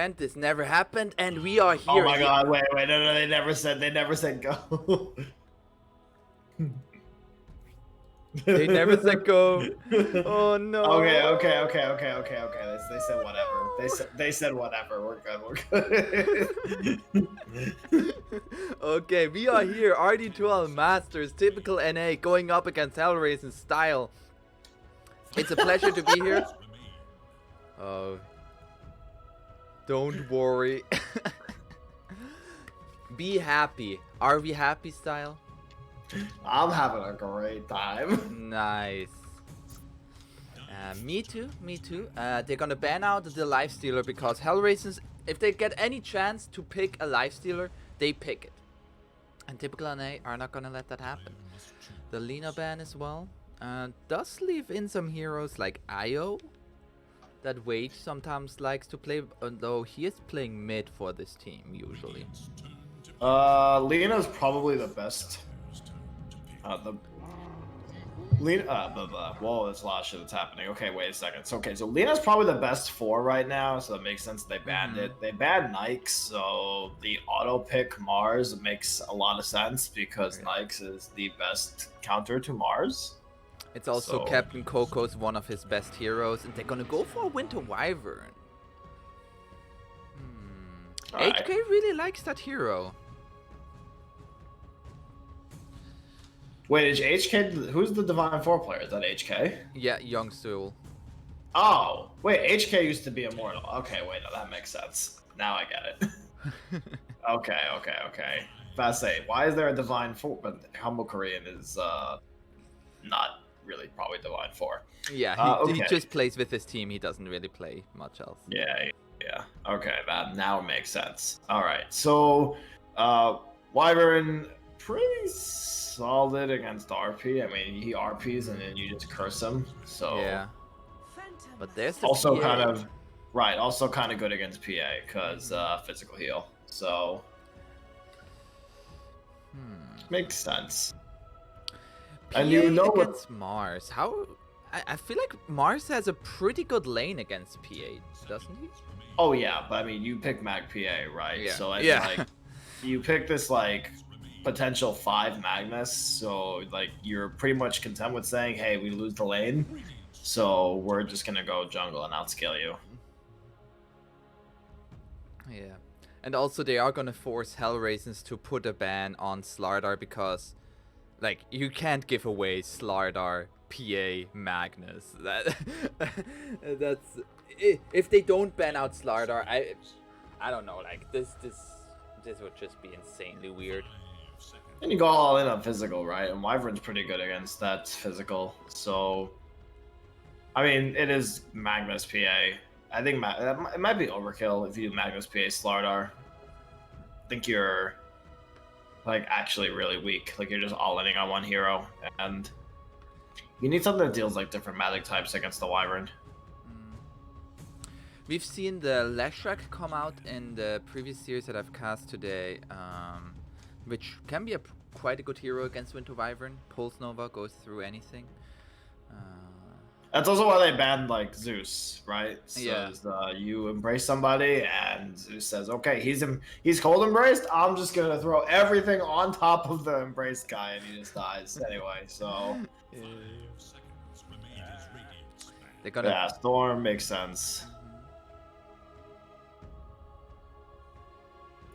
And this never happened, and we are here. Oh my god, wait, no, they never said go. They never said go. Oh no. Okay. They said whatever. They said whatever. We're good. Okay, we are here. RD2L Masters, typical NA, going up against Hellraisins style. It's a pleasure to be here. Oh. Don't worry. Be happy. Are we happy style? I'm having a great time. Nice. Me too. They're gonna ban out the lifestealer because Hellraisins, if they get any chance to pick a lifestealer, they pick it. And typical NA are not gonna let that happen. The Lina ban as well does leave in some heroes like Io that Wade sometimes likes to play, although he is playing mid for this team usually. Lena's probably the best. Whoa, there's a lot of shit that's happening. Okay, wait a second. So Lena's probably the best 4 right now, so it makes sense they banned it. They banned Nikes, so the auto pick Mars makes a lot of sense because Nikes is the best counter to Mars. It's also Captain Coco's one of his best heroes, and they're gonna go for a Winter Wyvern. HK really likes that hero. Wait, is HK... Who's the Divine 4 player? Is that HK? Yeah, Young Soul. Oh, wait, HK used to be Immortal. Okay, wait, no, that makes sense. Now I get it. Okay. Fast say, why is there a Divine 4? But Humble Korean is not really probably Divine 4. Yeah, he just plays with his team. He doesn't really play much else. Yeah. Okay, that now makes sense. All right, so Wyvern pretty solid against RP. I mean, he RPs and then you just curse him. So yeah. But there's the also PA. also kind of good against PA because physical heal. So makes sense. PA and you know against Mars. How? I feel like Mars has a pretty good lane against PA, doesn't he? Oh yeah, but I mean, you pick Mag PA, right? Yeah. So like, you pick this like potential 5 Magnus, so like you're pretty much content with saying, hey, we lose the lane, so we're just gonna go jungle and outscale you. Yeah. And also they are gonna force Hellraisins to put a ban on Slardar because like you can't give away Slardar PA Magnus. That's if they don't ban out Slardar, I don't know, like this would just be insanely weird. And you go all in on physical, right? And Wyvern's pretty good against that physical. So, I mean, it is Magnus PA. I think it might be overkill if you do Magnus PA Slardar. I think you're like actually really weak. Like you're just all-inning on one hero, and you need something that deals like different magic types against the Wyvern. We've seen the Leshrac come out in the previous series that I've cast today, which can be quite a good hero against Winter Wyvern. Pulse Nova goes through anything. That's also why they banned like Zeus, right? So yeah. You embrace somebody, and Zeus says, "Okay, he's cold embraced. I'm just gonna throw everything on top of the embraced guy, and he just dies anyway." So. They're gonna... Yeah, Storm makes sense.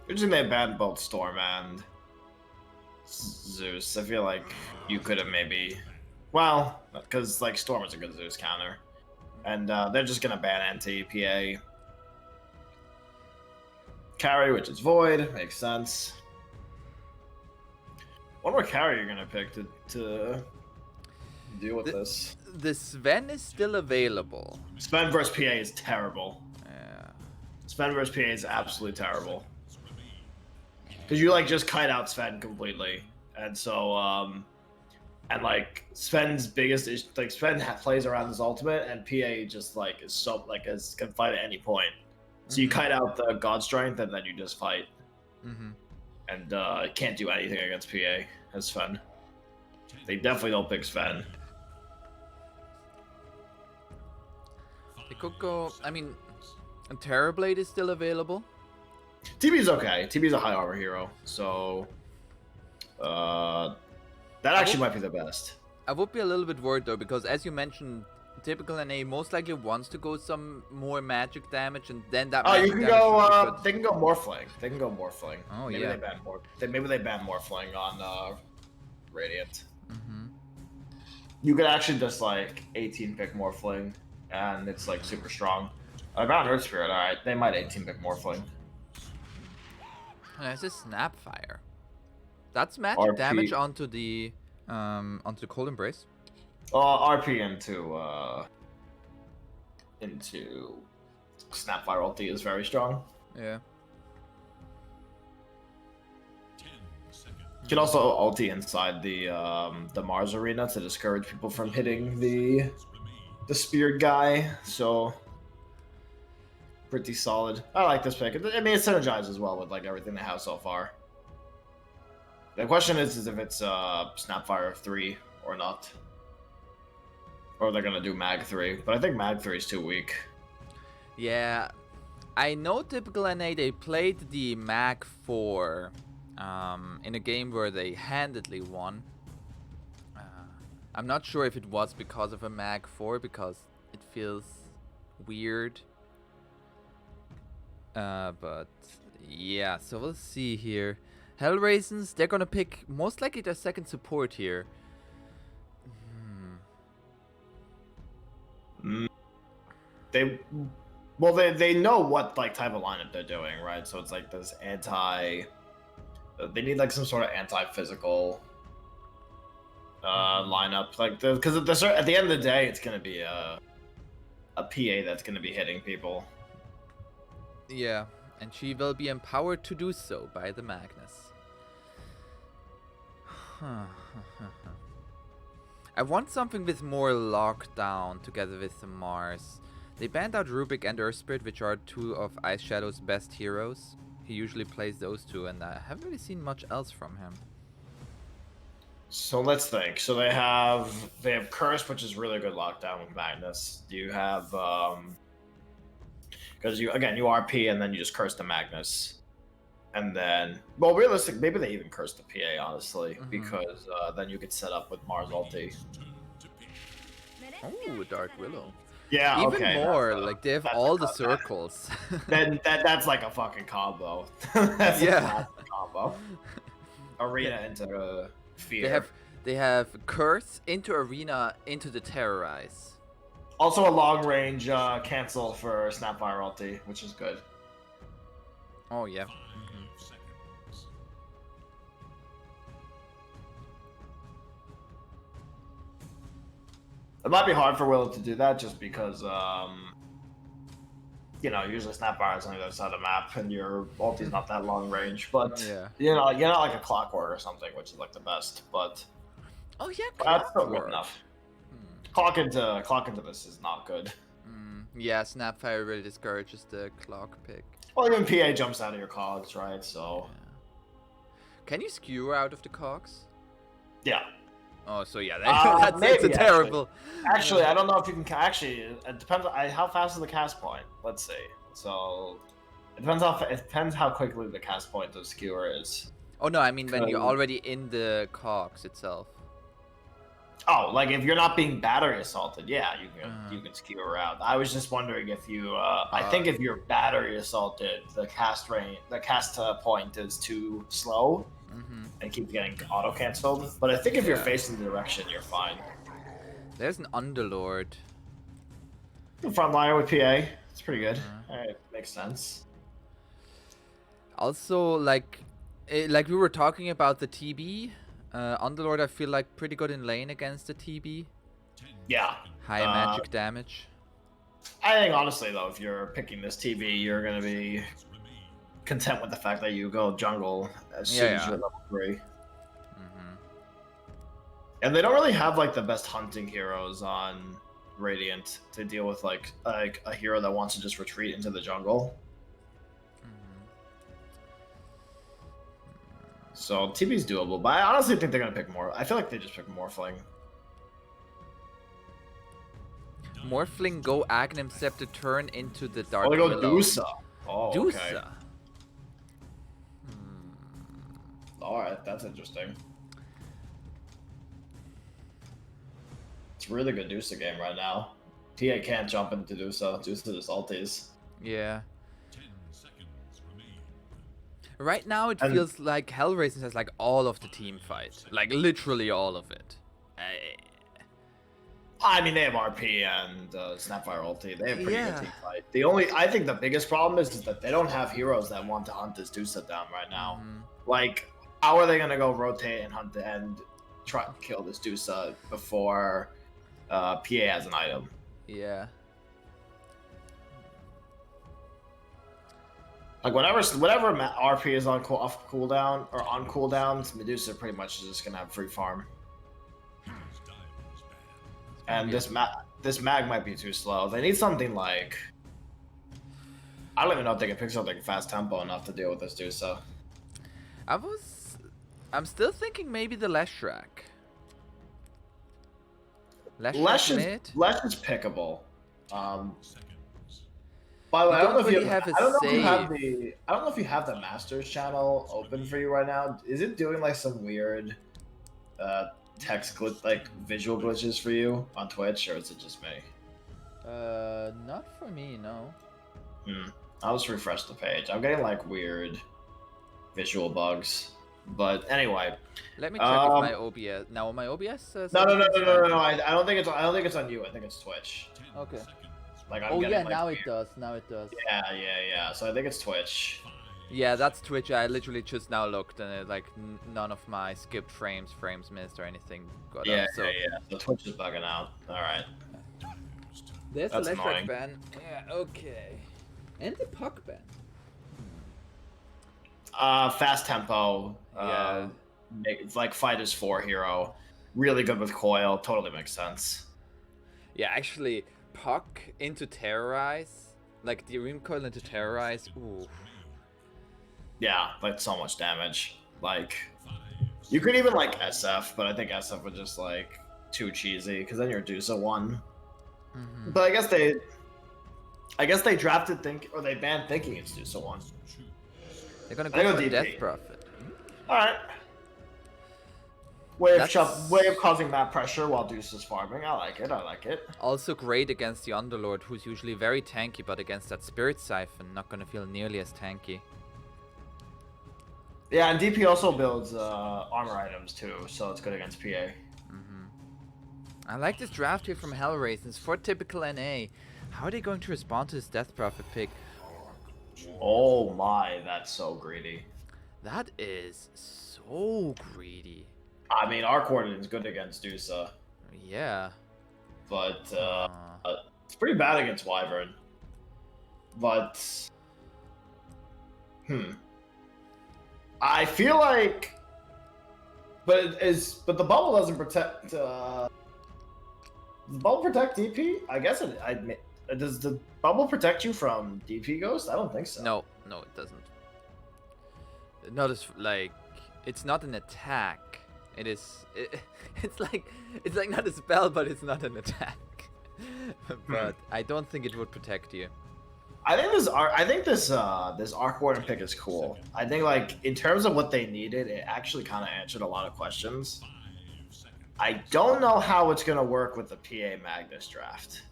Usually they banned both Storm and Zeus. I feel like you could have maybe... Well, because like Storm is a good Zeus counter. And they're just going to ban anti-PA. Carry, which is Void. Makes sense. What more carry you're going to pick to deal with this? The Sven is still available. Sven vs PA is terrible. Yeah. Sven vs PA is absolutely terrible. Because you like just kite out Sven completely, and so and like Sven's biggest issue, like Sven plays around his ultimate, and PA just like is so like can fight at any point. So you kite out the God Strength, and then you just fight, and can't do anything against PA as Sven. They definitely don't pick Sven. They could go. I mean, And Terrorblade is still available. TB's okay. TB's a high armor hero, so that actually might be the best. I would be a little bit worried though, because as you mentioned, typical NA most likely wants to go some more magic damage, and then that. Oh, magic you can damage go. would be good. They can go Morphling. They can go Morphling. Oh, maybe yeah. They ban maybe they ban Morphling on Radiant. Mm-hmm. You could actually just like 18 pick Morphling, and it's like super strong. I got Earth Spirit. All right, they might 18 pick Morphling. That's a Snapfire. That's magic RP. damage onto the Cold Embrace. RP into Snapfire ulti is very strong. Yeah. You can also ulti inside the Mars arena to discourage people from hitting the speared guy. So pretty solid. I like this pick. I mean, it synergizes well with like everything they have so far. The question is if it's Snapfire 3 or not. Or they're gonna do Mag 3. But I think Mag 3 is too weak. Yeah. I know typical NA they played the Mag 4 in a game where they handedly won. I'm not sure if it was because of a Mag 4, because it feels weird. But yeah, so we'll see here. Hellraisins, they're gonna pick most likely their second support here. They know what like type of lineup they're doing, right? So it's like this they need like some sort of anti-physical lineup, like because at the end of the day, it's gonna be a PA that's gonna be hitting people. Yeah, and she will be empowered to do so by the Magnus. I want something with more lockdown together with the Mars. They banned out Rubik and Earth Spirit, which are two of Ice Shadow's best heroes. He usually plays those two, and I haven't really seen much else from him. So let's think. So they have Curse, which is really good lockdown with Magnus. You have because you RP and then you just curse the Magnus. And then, well, realistic, maybe they even curse the PA, honestly, because then you could set up with Mars ulti. Oh, Dark Willow. Yeah, even okay, more, like they have all the circles. Then that's like a fucking combo. That's a classic combo. Arena into Fear. They have Curse into Arena into the Terrorize. Also a long range cancel for Snapfire ulti, which is good. Oh yeah. It might be hard for Willow to do that just because, usually Snapfire is on the other side of the map and your ulti's not that long range. But, yeah. you're not like a Clockwork or something, which is like the best. But oh yeah, that's still good enough. Clock into this is not good. Yeah, Snapfire really discourages the clock pick. Well, even PA jumps out of your cogs, right? So. Yeah. Can you skewer out of the cogs? Yeah. Oh, so yeah, that's a terrible. Actually, I don't know if you can. Actually, it depends on how fast is the cast point. Let's see. So, it depends how quickly the cast point of skewer is. Oh no, I mean when you're already in the cogs itself. Oh, like if you're not being battery assaulted, yeah, you can skewer out. I was just wondering if you. I think if you're battery assaulted, the cast point is too slow. And keep getting auto canceled. But I think if you're facing the direction, you're fine. There's an Underlord. The frontliner with PA. It's pretty good. Alright, makes sense. Also, like we were talking about the TB. Underlord, I feel like pretty good in lane against the TB. Yeah. High magic damage. I think honestly though, if you're picking this TB, you're gonna be content with the fact that you go jungle as soon as you're level 3. And they don't really have like the best hunting heroes on Radiant to deal with like a hero that wants to just retreat into the jungle. So TB's doable, but I honestly think they're gonna pick more. I feel like they just pick Morphling. Morphling go Aghanim Scepter turn into the Dark Oh, they go Willow. Dusa. Oh, okay. Dusa. Alright, that's interesting. It's a really good Dusa game right now. TA can't jump into Dusa. Dusa just ulties. Yeah. Right now it feels like Hellraisins has like all of the team fight. Like literally all of it. I mean, they have RP and Snapfire ulti. They have pretty Yeah. good team fight. I think the biggest problem is that they don't have heroes that want to hunt this Dusa down right now. Like, how are they going to go rotate and hunt and try to kill this Dusa before PA has an item? Yeah. Like, whenever RP is on off cooldown or on cooldowns, Medusa pretty much is just going to have free farm. And this mag might be too slow. They need something like... I don't even know if they can pick something fast tempo enough to deal with this Dusa. I'm still thinking maybe the Leshrac. Lesh is pickable. By the way, I don't know if you have the Masters channel open for you right now. Is it doing like some weird text glitch, like visual glitches for you on Twitch, or is it just me? Not for me, no. I'll just refresh the page. I'm getting like weird visual bugs. But anyway, let me check if my OBS. Now my OBS says. No. I don't think it's on you. I think it's Twitch. Okay. Like now it does. Now it does. Yeah. So I think it's Twitch. Yeah, that's Twitch. I literally just now looked, and it, like none of my skipped frames missed, or anything got up. So. So Twitch is bugging out. All right. There's the Leshrac ban. Yeah. Okay. And the puck ban. Fast tempo. Yeah. It's like Fighters 4 hero. Really good with coil. Totally makes sense. Yeah, actually, puck into terrorize, like the recoil into terrorize. Ooh. Yeah, like so much damage. Like, you could even like SF, but I think SF was just like too cheesy because then you're Dusa 1. But I guess they drafted they banned thinking it's Dusa 1. They're gonna go for Death Prophet. Alright. Way of causing that pressure while Deuce is farming. I like it. Also great against the Underlord, who's usually very tanky, but against that Spirit Siphon, not gonna feel nearly as tanky. Yeah, and DP also builds armor items too, so it's good against PA. I like this draft here from Hellraisins for typical NA. How are they going to respond to this Death Prophet pick? Oh my, that's so greedy. That is so greedy. I mean, our coordinate is good against Dusa. Yeah. But it's pretty bad against Wyvern. But I feel like but the bubble doesn't protect does the bubble protect DP? I guess does the bubble protect you from DP Ghost? I don't think so. No, it doesn't. Not as like it's not an attack. It's like not a spell, but it's not an attack. But I don't think it would protect you. I think this Arc Warden pick is cool. I think like in terms of what they needed, it actually kind of answered a lot of questions. I don't know how it's gonna work with the PA Magnus draft.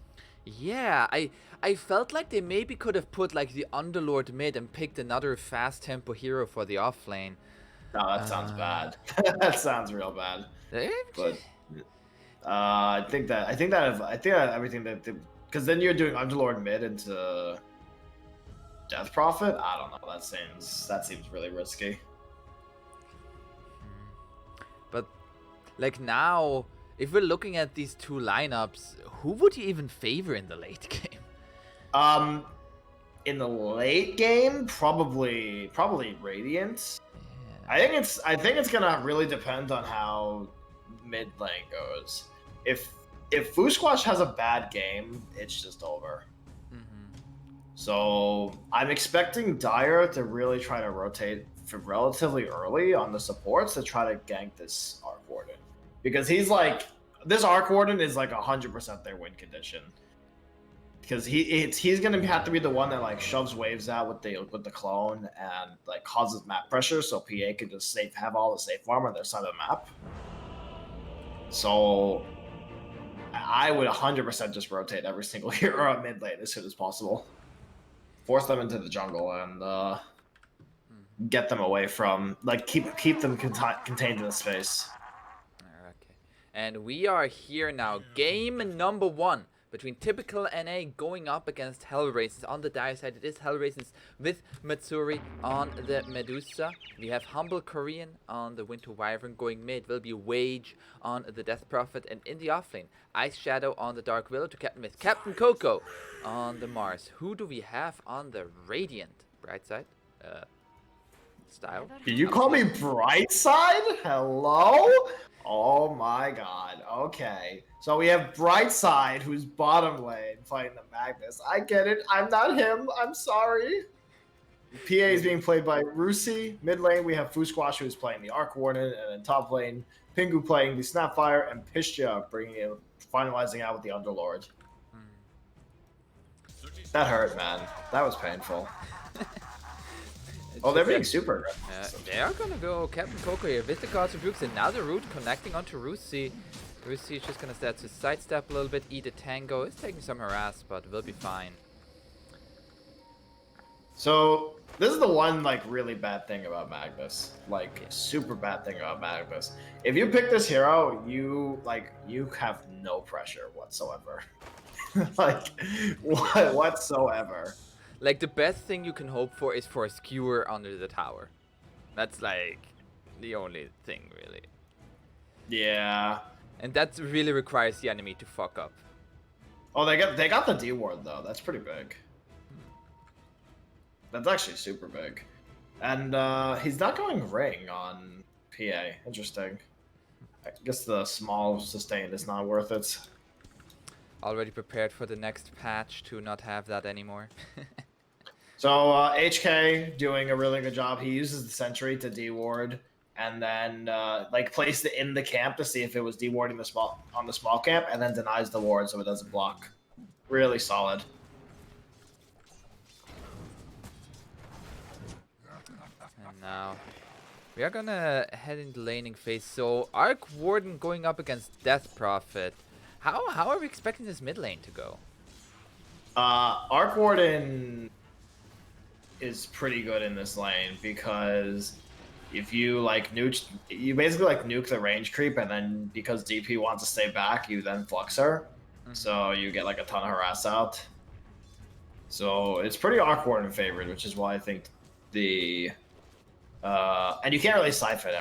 Yeah, I felt like they maybe could have put like the Underlord mid and picked another fast tempo hero for the off lane. No, that sounds bad. That sounds real bad. But I think that everything that because then you're doing Underlord mid into Death Prophet. I don't know. That seems really risky. But like now, if we're looking at these two lineups, who would you even favor in the late game? In the late game, probably Radiant. Yeah. I think it's gonna really depend on how mid lane goes. If Fusquash has a bad game, it's just over. So I'm expecting Dire to really try to rotate for relatively early on the supports to try to gank this Arc Warden. Because he's like, this Arc Warden is like 100% their win condition. because he's gonna have to be the one that like shoves waves out with the clone and like causes map pressure, so PA can just have all the safe armor on their side of the map. So I would 100% just rotate every single hero on mid lane as soon as possible. Force them into the jungle and get them away from like keep them contained in the space. Okay. And we are here now. Game number 1 between Typical NA going up against Hellraisins. On the dire side, it is Hellraisins with Matsuri on the Medusa. We have Humble Korean on the Winter Wyvern going mid. Will be Wage on the Death Prophet. And in the offlane, Ice Shadow on the Dark Willow to Captain Myth. Captain Coco on the Mars. Who do we have on the Radiant? Bright side? Style? Did you call me Brightside? Hello? Oh my god. Okay. So we have Brightside, who's bottom lane, fighting the Magnus. I get it. I'm not him. I'm sorry. PA is being played by Rusi. Mid lane, we have Fusquash, who's playing the Arc Warden. And then top lane, Pingu playing the Snapfire. And Pistia finalizing out with the Underlord. That hurt, man. That was painful. Oh, they're being super aggressive. They are gonna go Captain Coco here with the Gods of Rooks. Another root connecting onto Rusi. Rusi is just gonna start to sidestep a little bit, eat a tango. It's taking some harass, but will be fine. So this is the one like really bad thing about Magnus. Like super bad thing about Magnus. If you pick this hero, you have no pressure whatsoever. Like whatsoever. Like, the best thing you can hope for is for a skewer under the tower. That's, like, the only thing, really. Yeah. And that really requires the enemy to fuck up. Oh, they got the D ward, though. That's pretty big. That's actually super big. And he's not going ring on PA. Interesting. I guess the small sustain is not worth it. Already prepared for the next patch to not have that anymore. So HK doing a really good job. He uses the sentry to deward, and then like placed it in the camp to see if it was dewarding on the small camp, and then denies the ward so it doesn't block. Really solid. And now we are gonna head into laning phase. So Arc Warden going up against Death Prophet. How are we expecting this mid lane to go? Arc Warden is pretty good in this lane because if you like you basically like nuke the range creep, and then because DP wants to stay back, you then flux her, so you get like a ton of harass out. So it's pretty Arc Warden favored, which is why I think the and you can't really siphon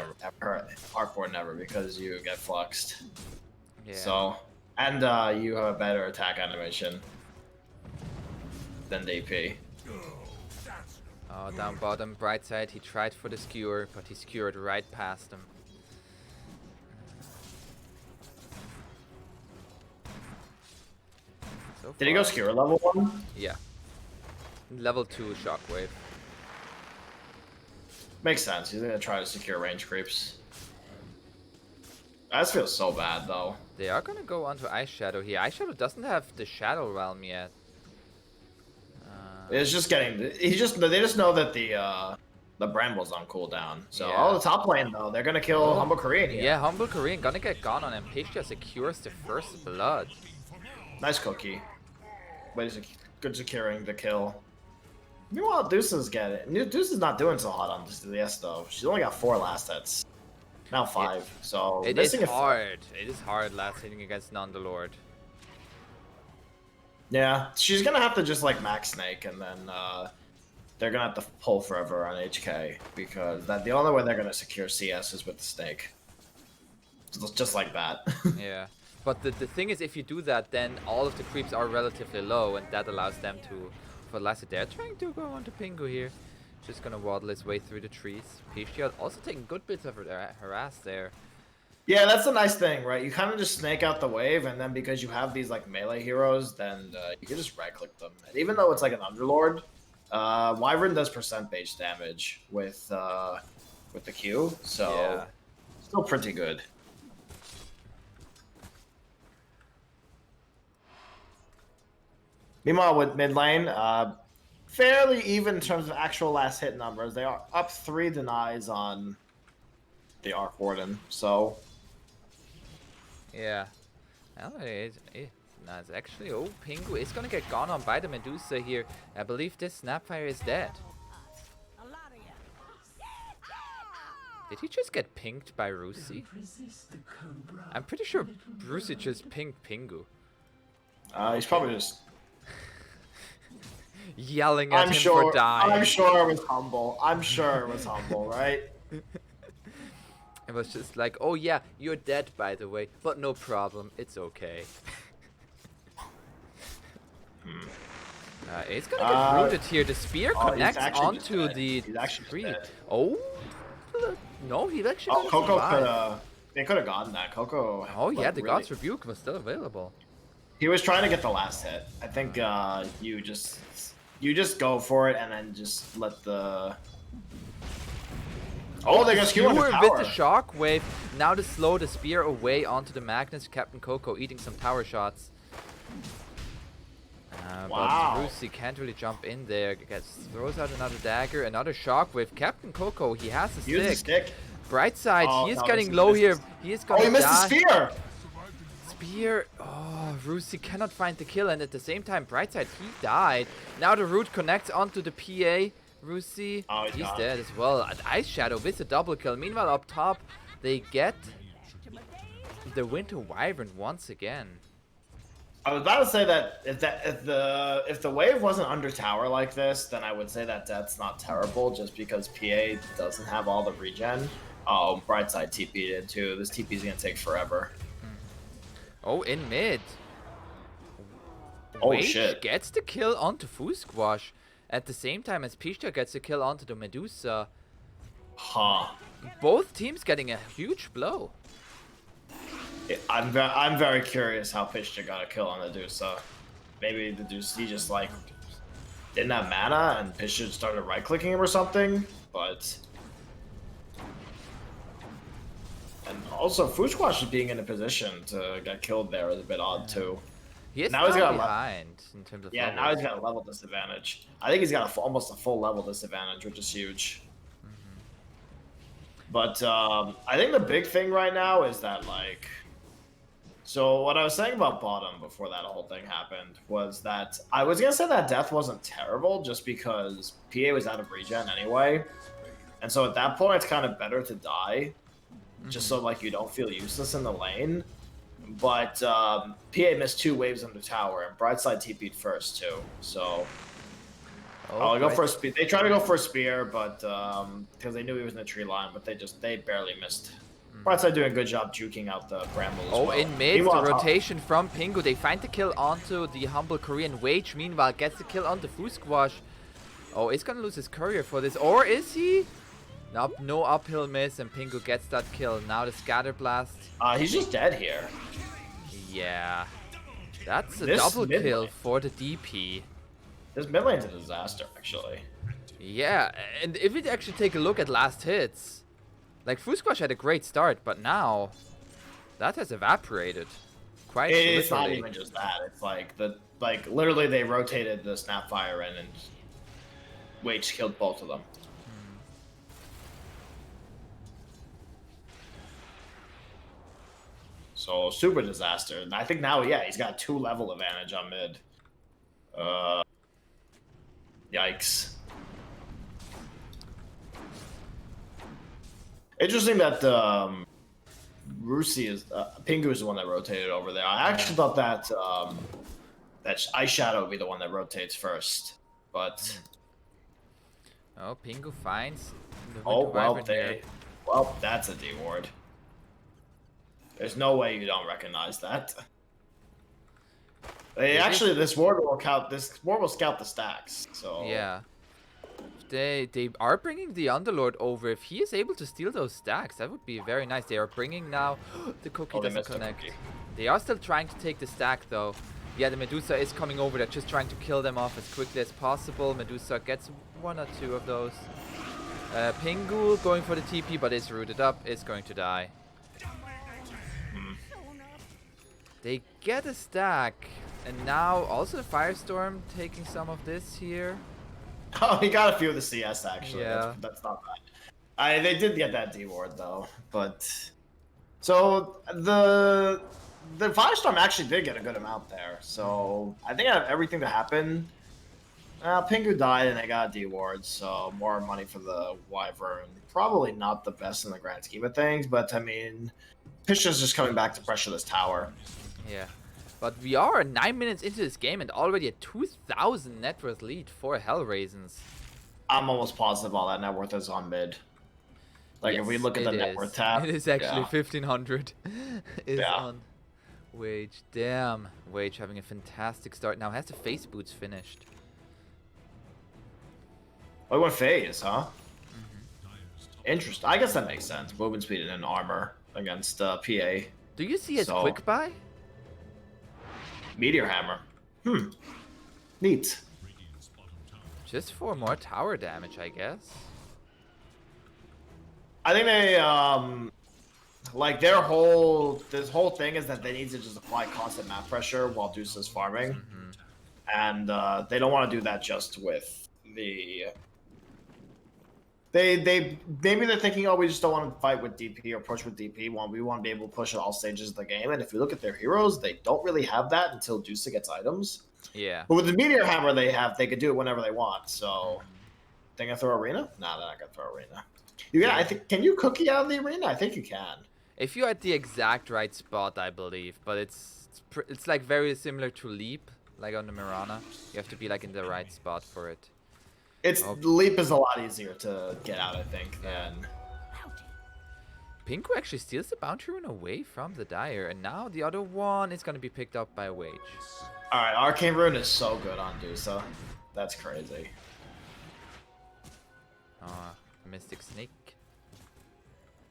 Arc Warden ever because you get fluxed. Yeah. So and you have a better attack animation than DP. Oh, down bottom, Bright side. He tried for the skewer, but he skewered right past him. So Did he go skewer level 1? Yeah. Level 2 shockwave. Makes sense. He's gonna try to secure range creeps. I just feel so bad though. They are gonna go onto Ice Shadow here. Ice Shadow doesn't have the Shadow Realm yet. It's just getting. They just know that the Bramble's on cooldown. So Yeah. the top lane though, they're gonna kill Humble Korean here. Yeah, Humble Korean gonna get gone on him. Pistia secures the first blood. Nice cookie. But he's good securing the kill. Meanwhile, Deuce's getting it. Deuce is not doing so hot on this DS though. She's only got 4 last hits. Now 5. So It is missing hard. It is hard last hitting against Non-the-Lord. Yeah, she's gonna have to just like max snake, and then they're gonna have to pull forever on HK because the only way they're gonna secure CS is with the snake. Just like that. Yeah. But the thing is, if you do that, then all of the creeps are relatively low, and that allows them to fertilize it. They're trying to go onto Pingu here. Just gonna waddle his way through the trees. Pistia also taking good bits of harass there. Yeah, that's the nice thing, right? You kind of just snake out the wave, and then because you have these like melee heroes, then you can just right-click them. And even though it's like an Underlord, Wyvern does percent base damage with the Q, so Yeah. still pretty good. Meanwhile, with mid lane, fairly even in terms of actual last hit numbers. They are up 3 denies on the Arc Warden. So Yeah. Well, no, it's actually... Oh, Pingu is gonna get gone on by the Medusa here. I believe this Snapfire is dead. Did he just get pinged by Rusi? I'm pretty sure Rusi just pinged Pingu. he's probably just Yelling at him for dying. I'm sure it was humble. I'm sure it was humble, right? It was just like, oh yeah, you're dead by the way, but no problem, it's okay. It's gonna get rooted here. The spear connects onto the tree. Oh, no, he actually. Oh, Coco could have. They could have gotten that. Coco. Oh yeah, the God's Rebuke was still available. He was trying to get the last hit. I think you just go for it and then just let the. Oh, they're gonna skewer the tower. With the shockwave. Now to slow the spear away onto the Magnus. Captain Coco eating some tower shots. Wow. But Rusi can't really jump in there. Throws out another dagger, another shockwave. Captain Coco, he has a Use the stick. Bright side, he is getting low here. He is gonna he missed the spear! Spear. Oh, Rusi cannot find the kill, and at the same time, Brightside, he died. Now the root connects onto the PA. Rusi, he's dead as well. Ice Shadow with a double kill. Meanwhile, up top, they get the Winter Wyvern once again. I was about to say that if the wave wasn't under tower like this, then I would say that that's not terrible, just because PA doesn't have all the regen. Oh, Brightside TP'd in too. This TP is gonna take forever. Oh, in mid. Oh Wage shit! Gets the kill onto Fusquash at the same time as Pishta gets the kill onto the Medusa. Huh. Both teams getting a huge blow. I'm very curious how Pishta got a kill on the Medusa. Maybe the Medusa, he just like didn't have mana and Pishta started right clicking him or something. But and also Fusquash being in a position to get killed there is a bit odd too. He's now he's got behind in terms of now he's got a level disadvantage. I think he's got almost a full level disadvantage, which is huge. But I think the big thing right now is that like. So what I was saying about bottom before that whole thing happened was that I was gonna say that death wasn't terrible just because PA was out of regen anyway, and so at that point it's kind of better to die, just so like you don't feel useless in the lane. But PA missed 2 waves on the tower, and Brightside TP'd first too. So I'll go for a spear. They tried to go for a spear, but because they knew he was in the tree line, but they barely missed. Brightside doing a good job juking out the bramble as well. In mid, the rotation from Pingu. They find the kill onto the humble Korean Wage. Meanwhile, gets the kill onto Fusquash. Oh, he's gonna lose his courier for this. Or is he? Nope, no uphill miss, and Pingu gets that kill. Now the Scatter Blast. He's just dead here. Yeah. That's a double kill for the DP. This mid lane's a disaster, actually. Yeah, and if we actually take a look at last hits, like Fusquash had a great start, but now that has evaporated. Quite literally. It's not even just that. It's like literally they rotated the Snapfire in and Wage killed both of them. So super disaster. I think now, yeah, he's got 2 level advantage on mid. Yikes. Interesting that Rusi is Pingu is the one that rotated over there. I actually thought that that Ice Shadow would be the one that rotates first, but oh, Pingu finds. Well, that's a D ward. There's no way you don't recognize that. This ward will count. This ward will scout the stacks. So yeah. They are bringing the Underlord over. If he is able to steal those stacks, that would be very nice. They are bringing now. The cookie doesn't connect. They are still trying to take the stack though. Yeah, the Medusa is coming over. They're just trying to kill them off as quickly as possible. Medusa gets 1 or 2 of those. Pingu going for the TP, but is rooted up. Is going to die. They get a stack. And now also the Firestorm taking some of this here. Oh, he got a few of the CS actually. Yeah. That's not bad. They did get that D ward though, but so the Firestorm actually did get a good amount there. So I think out of everything that happened, Pingu died and they got a D ward, so more money for the Wyvern. Probably not the best in the grand scheme of things, but I mean, Pisha's just coming back to pressure this tower. Yeah. But we are 9 minutes into this game and already a 2,000 net worth lead for Hellraisins. I'm almost positive all that net worth is on mid. Like, if we look at the net worth tab. It is actually 1,500 is Yeah. on Wage. Damn. Wage having a fantastic start. Now has the face boots finished. Oh, he went phase, huh? Interesting. I guess that makes sense. Movement speed and armor against PA. Do you see his quick buy? Meteor hammer. Neat. Just for more tower damage, I guess. I think they like this whole thing is that they need to just apply constant map pressure while Deuce is farming, and they don't want to do that just with the. Maybe they're thinking, oh, we just don't want to fight with DP or push with DP. We want to be able to push at all stages of the game. And if you look at their heroes, they don't really have that until Deuce gets items. Yeah. But with the Meteor Hammer they could do it whenever they want. So, they gonna throw Arena? No, they're not gonna throw Arena. I think. Can you cookie out of the Arena? I think you can. If you're at the exact right spot, I believe. But it's like very similar to Leap, like on the Mirana. You have to be like in the right spot for it. Leap is a lot easier to get out, I think, than. Pinku actually steals the bounty rune away from the Dire, and now the other one is going to be picked up by Wage. Alright, Arcane Rune is so good on Dusa. That's crazy. Mystic Snake.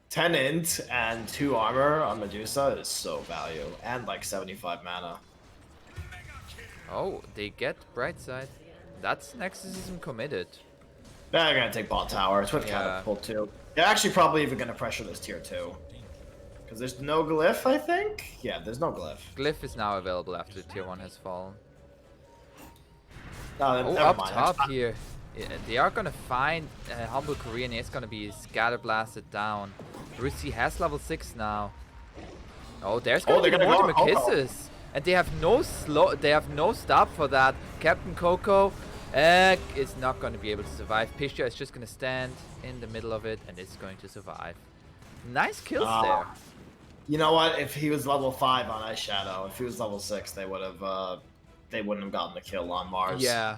10 int and 2 armor on Medusa is so value, and like 75 mana. Oh, they get Brightside. That's Nexusism committed. They're gonna take bot tower. It's with Catapult too. They're actually probably even gonna pressure this tier 2. Because there's no glyph, I think? Yeah, there's no glyph. Glyph is now available after the tier 1 has fallen. Oh, up top here. Yeah, they are gonna find Humble Korean. It's gonna be scatter blasted down. Russi has level 6 now. Oh, there's gonna be more kisses. And they have no stop for that. Captain Coco is not going to be able to survive. Pisha is just going to stand in the middle of it and is going to survive. Nice kills there. You know what? If he was level 5 on Ice Shadow, if he was level 6, they wouldn't have gotten the kill on Mars. Yeah.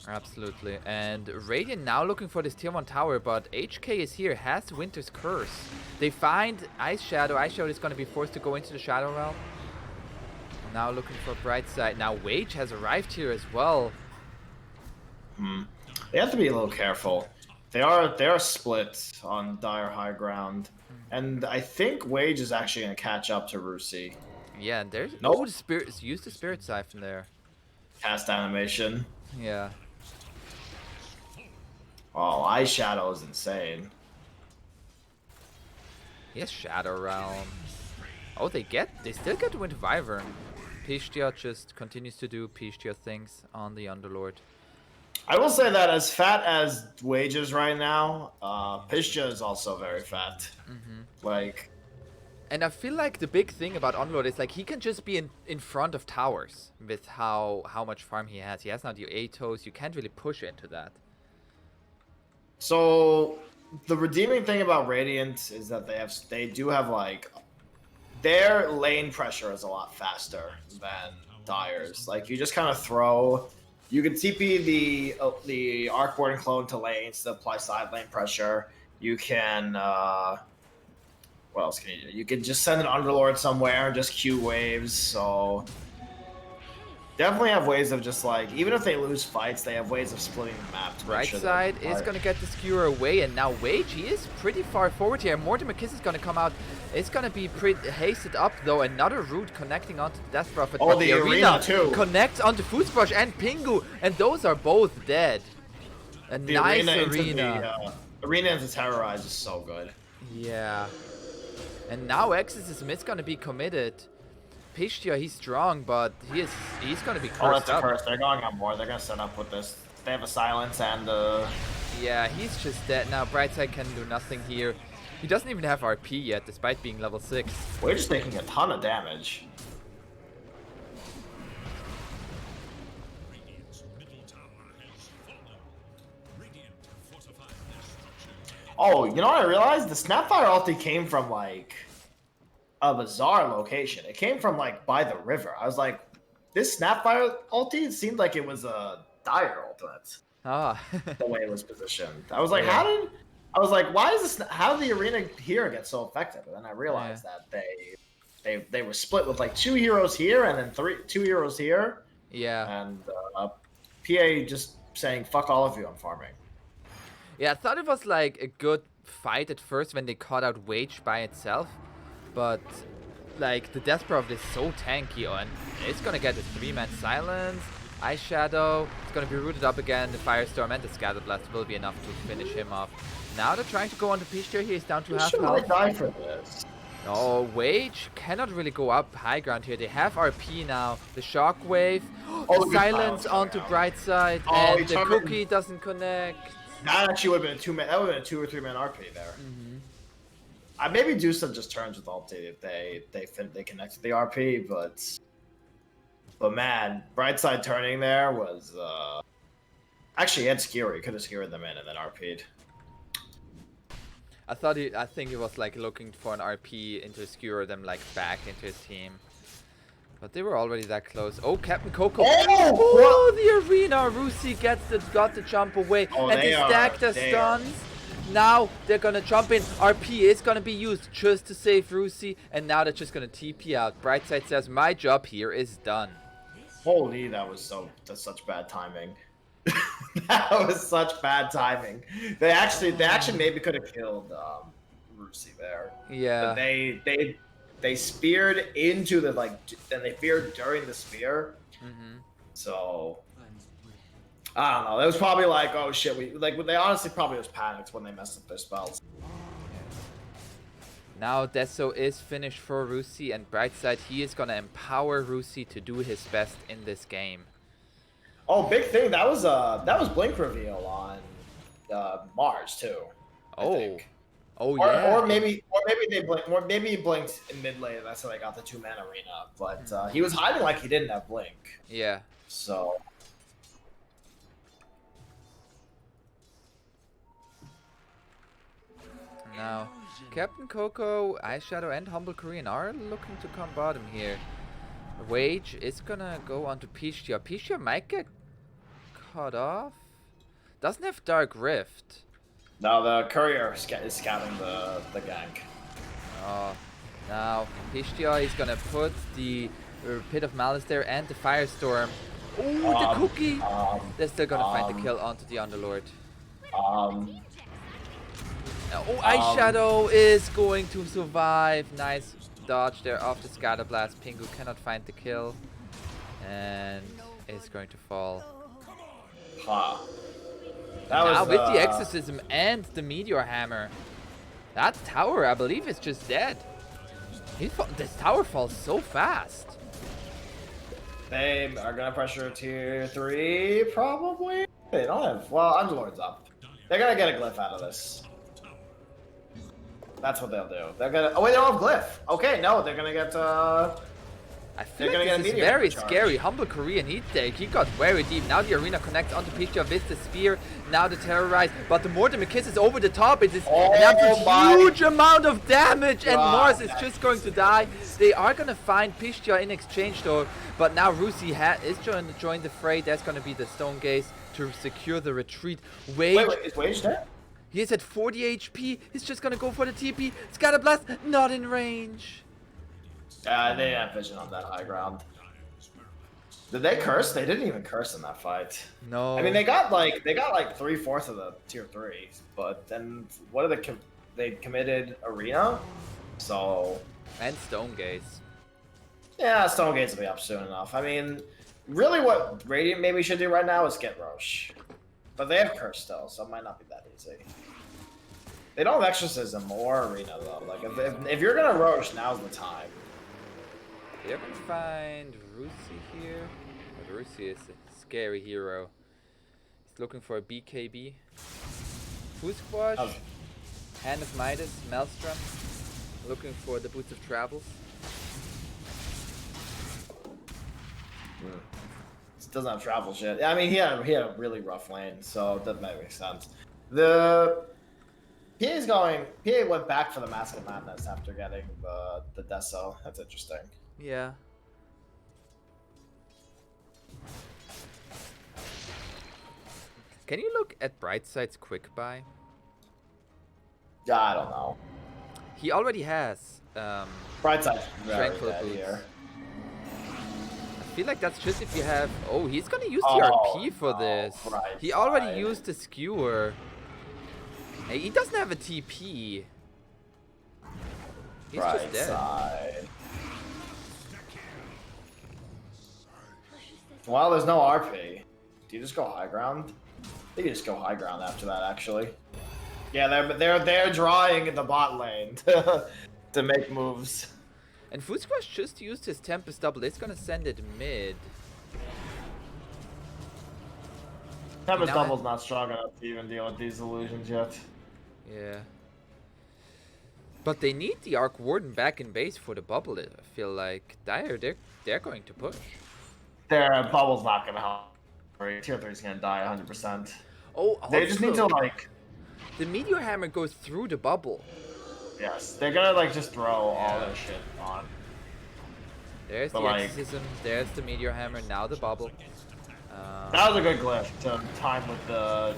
Absolutely. And Radiant now looking for this tier 1 tower, but HK is here, has Winter's Curse. They find Ice Shadow. Ice Shadow is going to be forced to go into the Shadow Realm. Now looking for Brightside. Now Wage has arrived here as well. They have to be a little careful. They are split on Dire High Ground. And I think Wage is actually going to catch up to Russi. Yeah, and there's... Nope. Oh, use the Spirit Siphon there. Cast animation. Yeah. Oh, Ice Shadow is insane. Yes, Shadow Realm. Oh, they still get to Winter Wyvern. Pishtia just continues to do Pishtia things on the Underlord. I will say that as fat as Wage is right now, Pishtia is also very fat. Like... And I feel like the big thing about Underlord is like he can just be in front of towers with how much farm he has. He has now the Atos. You can't really push into that. So the redeeming thing about Radiant is that they do have like their lane pressure is a lot faster than Dire's. Like you just kind of throw, you can TP the Arc Ward and Clone to lanes to apply side lane pressure. You can what else can you do? You can just send an Underlord somewhere and just queue waves. So definitely have ways of just like, even if they lose fights, they have ways of splitting the map. Brightside is going to get the skewer away, and now Wage, he is pretty far forward here. Mortimer Kiss is going to come out. It's going to be pretty hasted up, though. Another route connecting onto the Death Prophet. Oh, the arena too. Connects onto Footbrush and Pingu, and those are both dead. A nice arena. Arena into Terrorize is so good. Yeah. And now Exorcism is going to be committed. Pistia, he's strong, but he's gonna be Oh, cursed that's a up. curse. They're going on board. They're gonna set up with this. They have a silence and Yeah, he's just dead now. Brightside can do nothing here. He doesn't even have RP yet, despite being level 6. we're just taking a ton of damage. Oh, you know what I realized? The Snapfire ulti came from like a bizarre location. It came from like by the river. I was like, this Snapfire ulti seemed like it was a dire ultimate. Ah. The way it was positioned. I was like, Yeah. why is this? How did the arena here get so effective? And then I realized that they were split with like 2 heroes here and then 2 heroes here. Yeah. And PA just saying, "Fuck all of you, I'm farming." Yeah, I thought it was like a good fight at first when they caught out Wage by itself. But like the Death Prophet is so tanky and it's gonna get a 3-man silence. Ice Shadow, it's gonna be rooted up again. The Firestorm and the Scatterblast will be enough to finish him off. Now they're trying to go on to Pistia. He's down to half Should health. die for this. Oh, Wage cannot really go up high ground here. They have RP now. The Shockwave, Oh, the silence onto Brightside, Oh, and he the turned- cookie doesn't connect. That actually would have been a 2-man. That would have been a 2 or 3-man RP there. I maybe do some just turns with ulti if they connect to the RP, but man, Brightside turning there was actually he had Skewer. He could have skewered them in and then RP'd. I think he was like looking for an RP into skewer them like back into his team. But they were already that close. Oh, Captain Coco. Oh, The arena. Rusi got the jump away. Oh, and they stack their they stuns. Now they're gonna jump in. RP is gonna be used just to save Rusi. And now they're just gonna TP out. Brightside says, my job here is done. Holy, that's such bad timing. That was such bad timing. They actually maybe could have killed Rusi there. Yeah. But they speared into the and they feared during the spear. So I don't know. It was probably like, oh shit, they honestly probably was panicked when they messed up their spells. Now Deso is finished for Rusi, and Brightside, he is gonna empower Rusi to do his best in this game. Oh, big thing. That was Blink reveal on Mars too. I think. Oh yeah. Or maybe they blinked. Or maybe he blinked in mid lane. That's how they got the 2-man arena. But he was hiding like he didn't have blink. Yeah. So. Now, Captain Coco, Ice Shadow, and Humble Korean are looking to come bottom here. Wage is gonna go onto Pistia. Pistia might get cut off. Doesn't have Dark Rift. Now the courier is scouting the gank. Oh, now Pistia is gonna put the Pit of Malice there and the Firestorm. Oh, the cookie! They're still gonna find the kill onto the Underlord. Oh, Ice Shadow is going to survive. Nice dodge there off the Scatterblast. Pingu cannot find the kill. And is going to fall. Now with the Exorcism and the Meteor Hammer. That tower, I believe, is just dead. This tower falls so fast. They are gonna pressure tier 3, probably. They don't have. Well, Underlord's up. They're gonna get a glyph out of this. That's what they'll do. They're gonna. Oh wait, they don't have glyph. Okay, no, they're gonna get. I feel like this is very scary. Humble Korean, he got very deep. Now the arena connects onto Pistia with the spear. Now the terrorize, but the Mortimer Kiss is over the top. It is an huge amount of damage, and Mars is just going to die. They are gonna find Pistia in exchange though, but now Rusi is going to join the fray. That's gonna be the Stone Gaze to secure the retreat. Wait, is Wage there? He is at 40 HP. He's just gonna go for the TP. Scatterblast, not in range. They didn't have vision on that high ground. Did they curse? They didn't even curse in that fight. No. I mean, they got like 3/4 of the tier 3, but then what are they committed arena? So. And Stone Gaze. Yeah, Stone Gaze will be up soon enough. I mean, really, what Radiant maybe should do right now is get Roche, but they have curse still, so it might not be that easy. They don't have Exorcism or arena though. Like if you're gonna Roche, now's the time. They're gonna find Rusi here. But Rusi is a scary hero. He's looking for a BKB. Fusquash, Hand of Midas, Maelstrom. Looking for the Boots of Travels. This doesn't have travel shit. Yeah, I mean, he had a really rough lane, so that might make sense. The PA went back for the Mask of Madness after getting the Deso. That's interesting. Yeah. Can you look at Brightside's quick buy? Yeah, I don't know. He already has Brightside's very Tranquil dead Boots. here. I feel like that's just if you have... Oh, he's gonna use the Oh, RP for no, this. Brightside. He already used the Skewer. Hey, he doesn't have a TP. He's just dead. Brightside. Well, there's no RP. Do you just go high ground? I think you just go high ground after that, actually. Yeah, they're drawing in the bot lane to make moves. And Fusquash just used his Tempest double. It's gonna send it mid. Tempest Now- double's not strong enough to even deal with these illusions yet. Yeah. But they need the Arc Warden back in base for the bubble. I feel like they're going to push. Their bubble's not gonna help. Tier 3's gonna die 100%. Oh, They just need to also, like, the Meteor Hammer goes through the bubble. yes, they're gonna like just throw all Yeah. their shit on. There's But the like- Exorcism. There's the Meteor Hammer. Now the bubble. That was a good glyph to time with the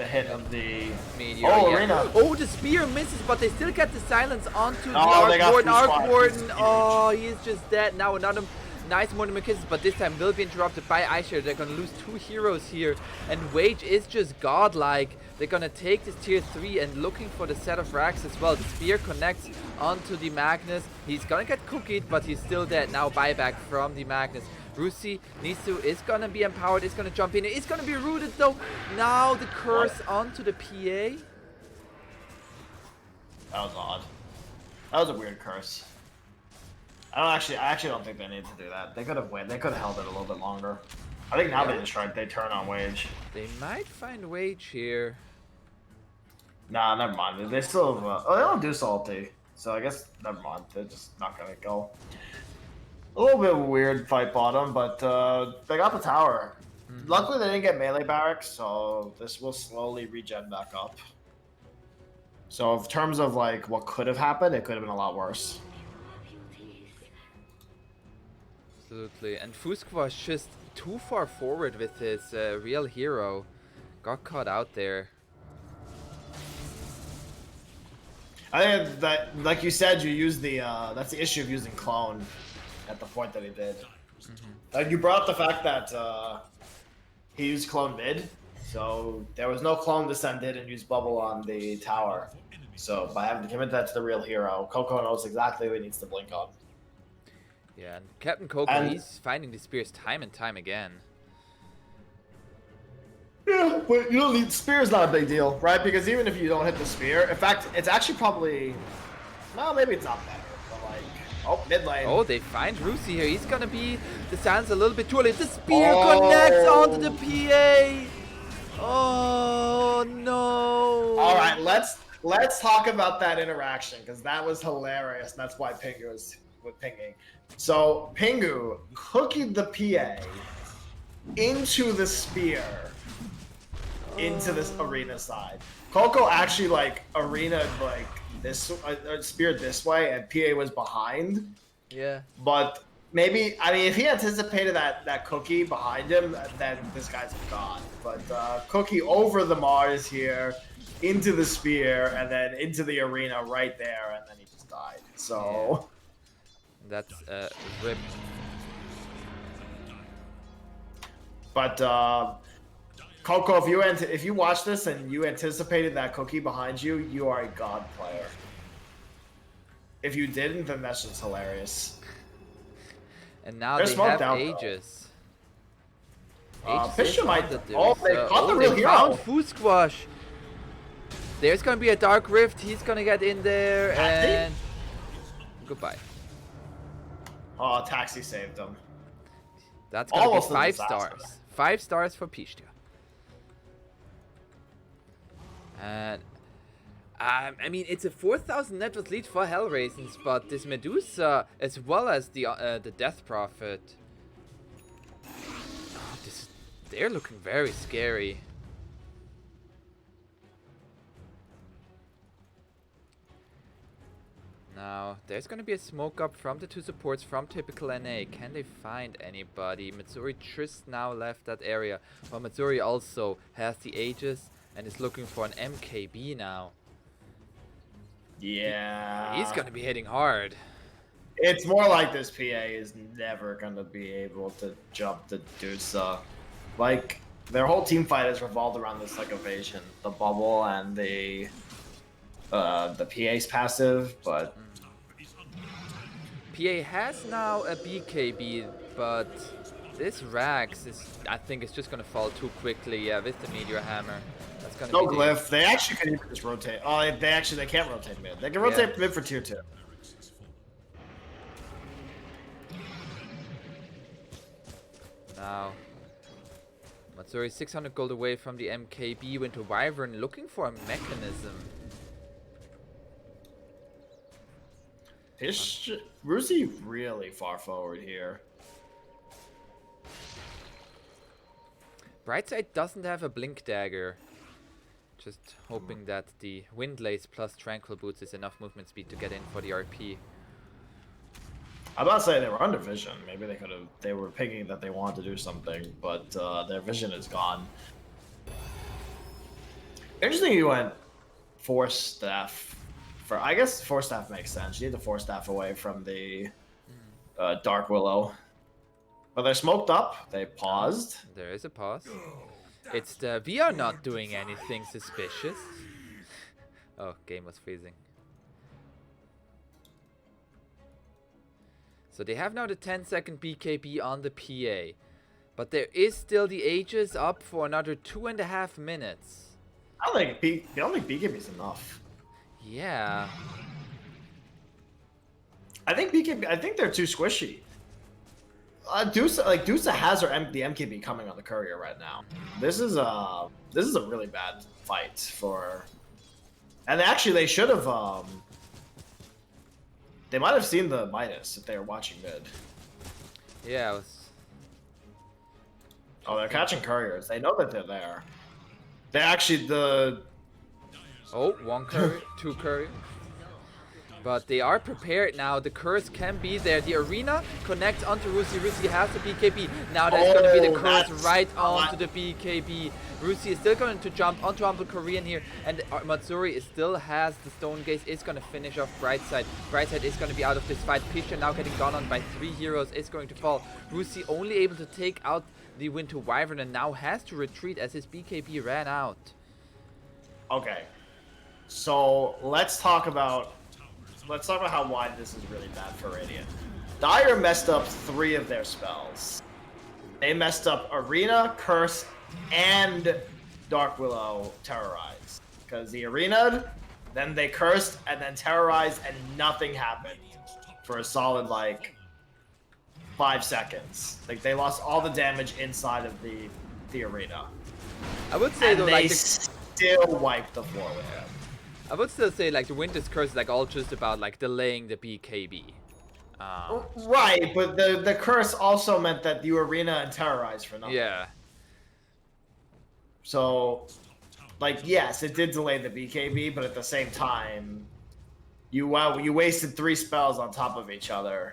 hit of the Meteor. Oh, yeah. Arena. Oh, the spear misses, but they still get the silence onto the Oh, they Arc got Warden. Fusquash. Arc Warden. Huge. Oh, he's just dead. Now another nice Mortimer Kisses, but this time will be interrupted by Ice Share. They're gonna lose 2 heroes here, and Wage is just godlike. They're gonna take this tier 3 and looking for the set of racks as well. The spear connects onto the Magnus. He's gonna get cookied, but he's still dead. Now buyback from the Magnus. Rusi is gonna be empowered, is gonna jump in. It's gonna be rooted though. Now the curse onto the PA. That was odd. That was a weird curse. I actually don't think they need to do that. They could have waited. They could have held it a little bit longer. I think now they turn on Wage. They might find Wage here. Nah, never mind. They still have, they don't do salty, so I guess never mind. They're just not gonna go. A little bit of a weird fight bottom, but they got the tower. Luckily, they didn't get melee barracks, so this will slowly regen back up. So in terms of like what could have happened, it could have been a lot worse. Absolutely. And Fusquash just too far forward with his real hero. Got caught out there. I think that, like you said, you use the that's the issue of using clone at the point that he did. You brought up the fact that he used clone mid, so there was no clone to send in and use bubble on the tower. So by having to commit that to the real hero, Coco knows exactly what he needs to blink on. Yeah, and Captain Coco, And- he's finding the spears time and time again. Yeah, but you don't need spear is not a big deal, right? Because even if you don't hit the spear, in fact, it's actually probably, well, maybe it's not better, but like, oh, mid lane. Oh, they find Rusi here. He's gonna be the silence a little bit too early. The spear connects onto the PA. Oh no! All right, let's talk about that interaction because that was hilarious. And that's why Pingu was pinging. So Pingu cookied the PA into the spear. Into this arena side. Coco actually like arena like this speared this way and PA was behind. Yeah. But maybe I mean if he anticipated that cookie behind him, then this guy's gone. But cookie over the Mars here, into the spear, and then into the arena right there, and then he just died. So That's rip. but Coco, if you watch this and you anticipated that cookie behind you, you are a god player. If you didn't, then that's just hilarious. And now They're they smoked have out, though. Aegis. Fisher is might. on the Oh, they Deuce. caught the Oh, real they hero. found Fusquash. There's gonna be a Dark Rift. He's gonna get in there Has he? and goodbye. Oh, Taxi saved him. That's gonna Almost be a 5 disaster. stars. 5 stars for Pishtia. And I mean, it's a 4,000 net worth lead for Hellraisins, but this Medusa, as well as the Death Prophet, oh, they're looking very scary. Now, there's gonna be a smoke up from the 2 supports from typical NA. Can they find anybody? Matsuri Trist now left that area, but Matsuri also has the Aegis and is looking for an MKB now. Yeah. He's gonna be hitting hard. It's more like this PA is never gonna be able to jump the Dusa. Like, their whole team fight is revolved around this like evasion, the bubble and the PA's passive, but PA has now a BKB, but this Rax is, I think, it's just gonna fall too quickly. Yeah, with the Meteor Hammer. That's gonna no be glyph. They actually can even just rotate. Oh, they can't rotate mid. They can rotate mid for tier 2. Now, Matsuri 600 gold away from the MKB. Went to Wyvern looking for a mechanism. Rusi really far forward here. Brightside doesn't have a Blink Dagger. Just hoping that the Windlace plus Tranquil Boots is enough movement speed to get in for the RP. I'm not saying they were under vision. Maybe they were picking that they wanted to do something, but their vision is gone. Interesting you went Force Staff. I guess Force Staff makes sense. You need the Force Staff away from the Dark Willow. But they're smoked up. They paused. There is a pause. It's the we are not doing anything suspicious. Oh, game was freezing. So they have now the 10-second BKB on the PA. But there is still the Aegis up for another 2.5 minutes. I don't think BKB is enough. Yeah. I think they're too squishy. Dusa has the MKB coming on the courier right now. This is a really bad fight for. And actually, they should have. They might have seen the Midas if they were watching mid. Yeah. It was... Oh, they're catching couriers. They know that they're there. They actually Oh, 1 courier, 2 courier. But they are prepared now. The curse can be there. The arena connects onto Rusi. Rusi has the BKB. Now there's going to be the curse right onto the BKB. Rusi is still going to jump onto Humble Korean here. And Matsuri still has the Stone Gaze. Is going to finish off Brightside. Brightside is going to be out of this fight. Pisha now getting gone on by 3 heroes is going to fall. Rusi only able to take out the Winter Wyvern and now has to retreat as his BKB ran out. Okay. So let's talk about how wide this is really bad for Radiant. Dire messed up 3 of their spells. They messed up Arena, Curse, and Dark Willow Terrorize. Because the Arena, then they cursed, and then terrorized, and nothing happened for a solid, 5 seconds. They lost all the damage inside of the Arena. I would say, though, they still wiped the floor with him. I would still say the Winter's Curse is all just about delaying the BKB. Right, but the curse also meant that you arena and terrorize for nothing. Yeah. So, yes, it did delay the BKB, but at the same time, you wasted 3 spells on top of each other,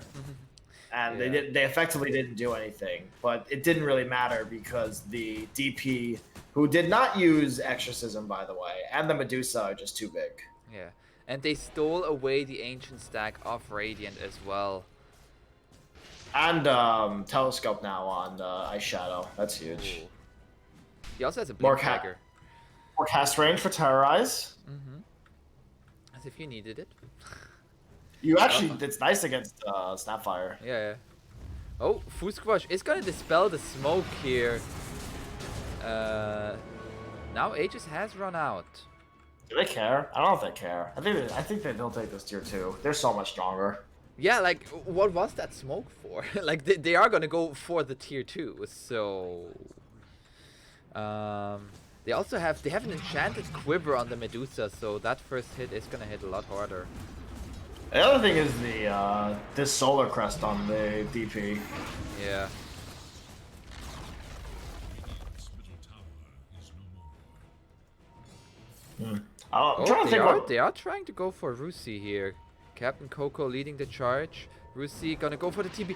and they effectively didn't do anything. But it didn't really matter because the DP, who did not use Exorcism, by the way, and the Medusa are just too big. Yeah, and they stole away the Ancient stack of Radiant as well. And Telescope now on Ice Shadow. That's huge. Ooh. He also has a Blink Dagger. More cast range for Terrorize. As if you needed it. You actually, it's nice against Snapfire. Yeah. Oh, Fusquash is gonna dispel the smoke here. Now Aegis has run out. Do they care? I don't know if they care. I think they'll take this tier 2. They're so much stronger. Yeah, like, what was that smoke for? Like, they are gonna go for the tier 2, so... they have an enchanted quiver on the Medusa, so that first hit is gonna hit a lot harder. The other thing is the this solar crest on the DP. Yeah. I'm trying to think what... They are trying to go for Rusi here. Captain Coco leading the charge. Rusi gonna go for the TP.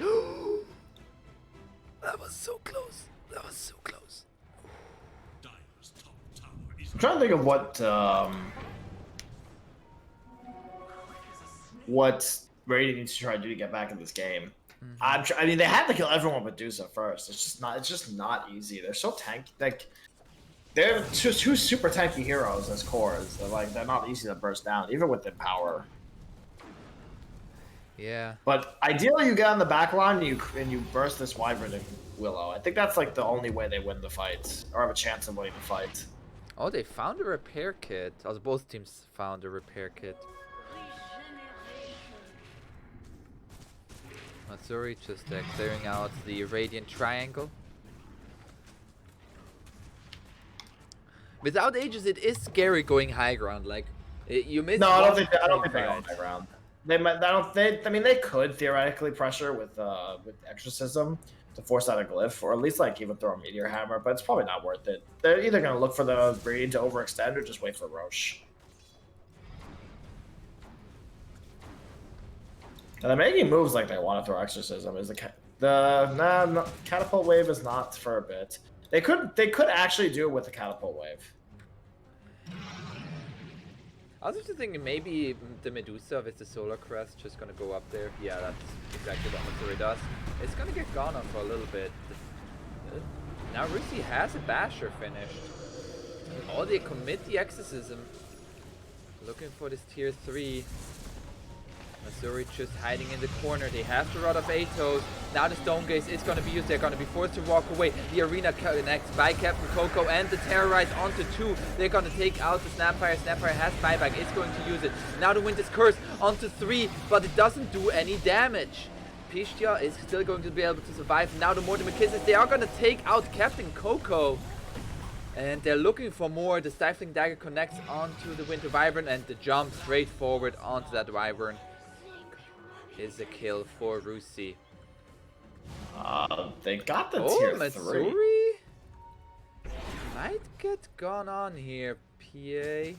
That was so close. That was so close. I'm trying to think of what Radiant needs to try to do to get back in this game. I mean, they had to kill everyone but Medusa first. It's just not easy. They're so tanky. Like, they're two super tanky heroes as cores. They're not easy to burst down, even with the power. Yeah. But ideally, you get on the back line and you burst this Wyvern and Willow. I think that's like the only way they win the fight, or have a chance of winning the fight. Oh, they found a repair kit. Also, both teams found a repair kit. Matsuri just clearing out the Radiant Triangle. Without Aegis, it is scary going high ground. Like, you miss. No, I don't think they go high ground. I mean, they could theoretically pressure with Exorcism to force out a glyph, or at least like even throw a Meteor Hammer, but it's probably not worth it. They're either gonna look for the Breed to overextend or just wait for Roche. And they're making moves like they want to throw Exorcism. Is the Catapult Wave is not for a bit. They could actually do it with the Catapult Wave. I was just thinking maybe the Medusa with the Solar Crest just gonna go up there. Yeah, that's exactly what Matsuri does. It's gonna get gone on for a little bit. Now Rusi has a Basher finished. Oh, they commit the Exorcism. Looking for this tier 3. Matsuri just hiding in the corner. They have the Rod of Atos. Now the Stone Gaze is going to be used. They're going to be forced to walk away. The arena connects by Captain Coco and the Terrorize onto 2. They're going to take out the Snapfire. Snapfire has buyback. It's going to use it. Now the Wind is Cursed onto 3, but it doesn't do any damage. Pistia is still going to be able to survive. Now the Mortimer Kisses. They are going to take out Captain Coco. And they're looking for more. The Stifling Dagger connects onto the Winter Wyvern, and the jump straight forward onto that Wyvern is a kill for Rusi. They got the tier 3. Matsuri might get gone on here. PA.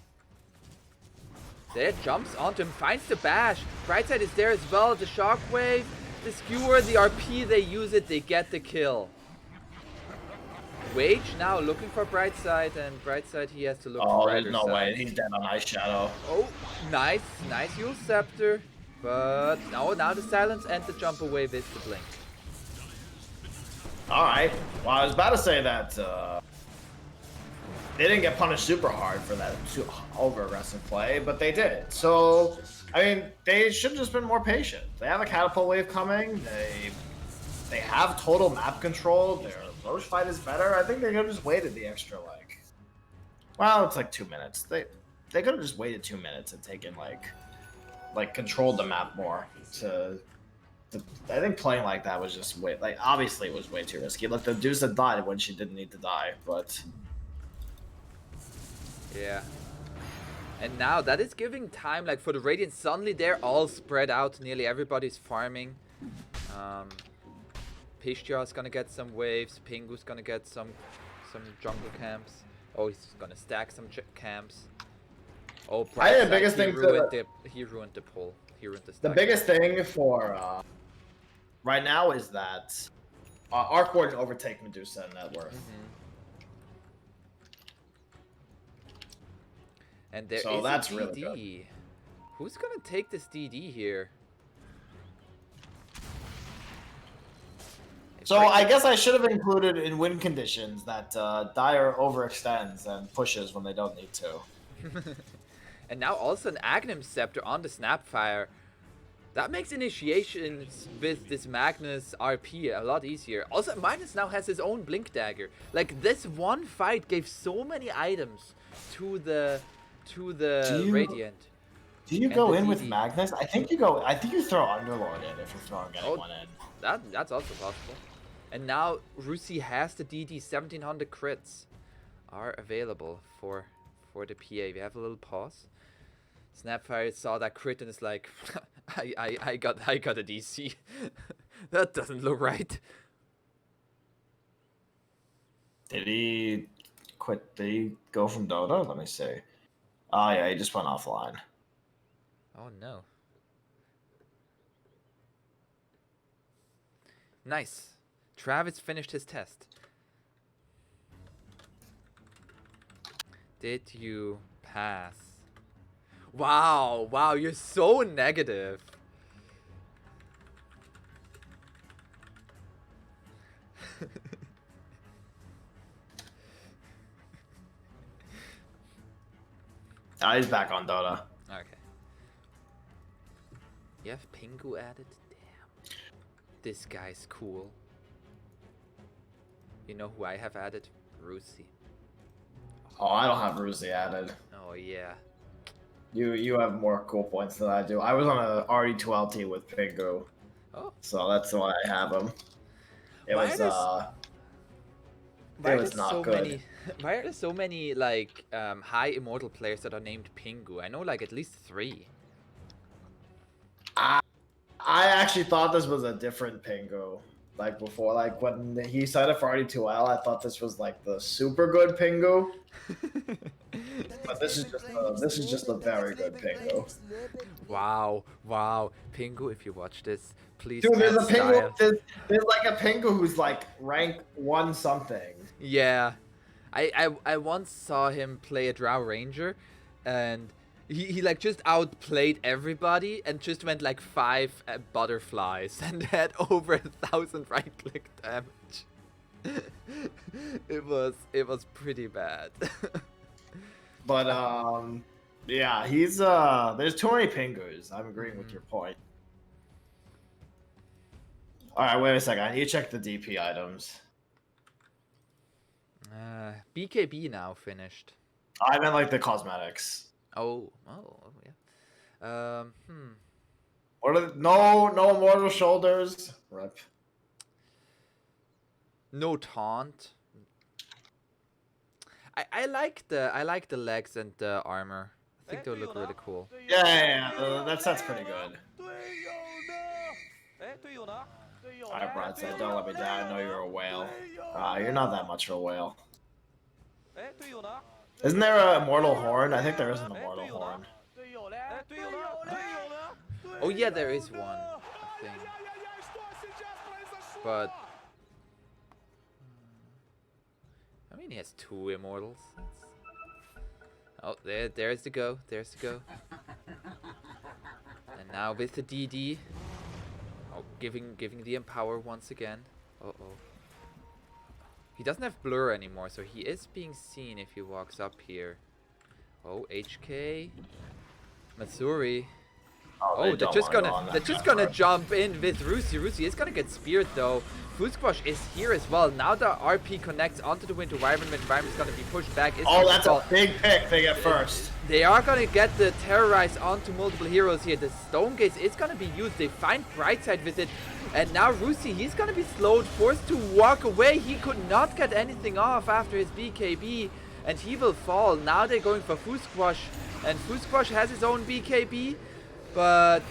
There, jumps onto him, finds the bash. Brightside is there as well. The Shockwave, the Skewer, the RP, they use it, they get the kill. Wage now looking for Brightside, and Brightside he has to look for there's no way. He's dead on Ice Shadow. Oh, nice Yule Scepter. But now the silence and the jump away with the blink. Alright. Well, I was about to say that they didn't get punished super hard for that over-aggressive play, but they did. So, I mean, they should have just been more patient. They have a Catapult Wave coming. They have total map control. Their Roche fight is better. I think they could have just waited the extra, like... Well, it's like 2 minutes. They could have just waited 2 minutes and taken, like controlled the map more. I think playing like that was just obviously it was way too risky. Like the Medusa died when she didn't need to die, but yeah. And now that is giving time, like for the Radiant, suddenly they're all spread out. Nearly everybody's farming. Pistia is gonna get some waves. Pingu's gonna get some jungle camps. Oh, he's gonna stack some camps. Oh, I think the biggest thing he ruined the pull. He ruined the stack. The biggest thing for right now is that Arc Warden overtake Medusa and net worth. And there so is that's a DD. Really good. Who's gonna take this DD here? So I guess I should have included in win conditions that Dire overextends and pushes when they don't need to. And now also an Aghanim Scepter on the Snapfire. That makes initiations with this Magnus RP a lot easier. Also, Magnus now has his own Blink Dagger. Like, this one fight gave so many items to the Radiant. Do you And go the in with DD. Magnus? I think you go. I think you throw Underlord in if you're throwing anyone in. That's also possible. And now Rusi has the DD. 1700 crits are available for the PA. We have a little pause. Snapfire saw that crit and is like, I got a DC. That doesn't look right. Did he quit? Did he go from Dota? Let me see. Oh yeah, he just went offline. Oh no. Nice. Travis finished his test. Did you pass? Wow, wow, you're so negative. He's back on Dota. Okay. You have Pingu added? Damn. This guy's cool. You know who I have added? Rusi. Oh, I don't have Rusi added. Oh yeah. You have more cool points than I do. I was on a RD2L team with Pingu. Oh. So that's why I have him. It was not good. Why are there so many like high immortal players that are named Pingu? I know like at least 3. I actually thought this was a different Pingu. Like before, like when he signed up for RD2L, I thought this was like the super good Pingu. But this is just a very good Pingu. Wow, wow, Pingu! If you watch this, please. Dude, there's a add Pingu. style. There's like a Pingu who's like rank 1 something. Yeah, I once saw him play a Drow Ranger, and he like just outplayed everybody and just went like 5 butterflies and had over 1,000 right click damage. it was pretty bad. But yeah, he's there's too many Pingus. I'm agreeing with your point. All right, wait a second. I need to check the DP items. BKB now finished. I meant like the cosmetics. Oh yeah. What are no immortal shoulders? Rip. No taunt. I like the legs and the armor. I think they'll look really cool. Yeah, that's pretty good. Alright, Broadside, don't let me down. I know you're a whale. You're not that much of a whale. Isn't there an immortal horn? I think there is an immortal horn. Oh yeah, there is one, I think. But I mean, he has 2 immortals. Oh, there's the go. There's the go. And now with the DD. Oh, giving the empower once again. Uh-oh. He doesn't have blur anymore, so he is being seen if he walks up here. Oh, HK. Matsuri. Oh, they're just gonna jump in with Rusi. Rusi is gonna get speared though. Fusquash is here as well. Now the RP connects onto the Winter Wyvern. Winter Wyvern is gonna be pushed back. Oh, that's a big pick they get first. They are gonna get the Terrorize onto multiple heroes here. The Stone Gaze is gonna be used. They find Brightside with it. And now Rusi, he's gonna be slowed, forced to walk away. He could not get anything off after his BKB. And he will fall. Now they're going for Fusquash. And Fusquash has his own BKB. But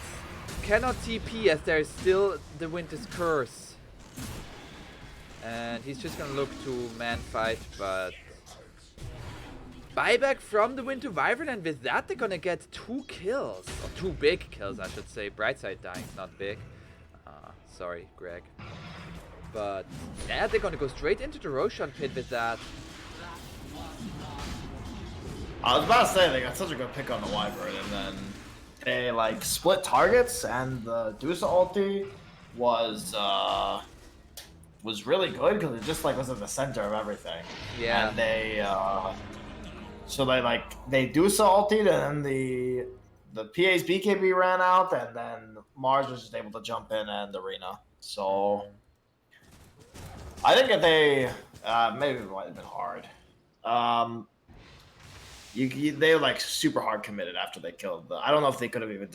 cannot TP as there is still the Winter's Curse. And he's just gonna look to man fight, but buyback from the Winter Wyvern, and with that they're gonna get 2 kills. Or 2 big kills, I should say. Brightside dying is not big. Sorry, Greg. But yeah, they're gonna go straight into the Roshan pit with that. I was about to say, they got such a good pick on the Wyvern, and then they like split targets, and the Dusa ulti was really good because it just like was in the center of everything. Yeah. And they so they Dusa ultied, and then the PA's BKB ran out, and then Mars was just able to jump in and arena. So I think if they maybe it might have been hard. They were like super hard committed after they killed I don't know if they could have even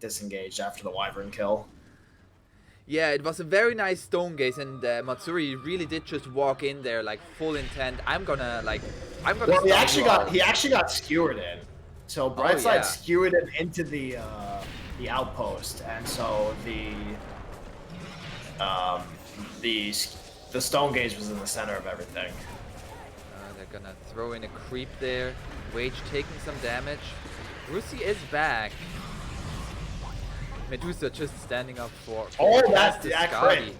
disengaged after the Wyvern kill. Yeah, it was a very nice stone gaze, and Matsuri really did just walk in there like full intent. I'm gonna. Well, he actually got skewered in. So Brightside skewered him into the outpost, and so the stone gaze was in the center of everything. They're gonna throw in a creep there. Wage taking some damage. Rusi is back. Medusa just standing up for that's crit.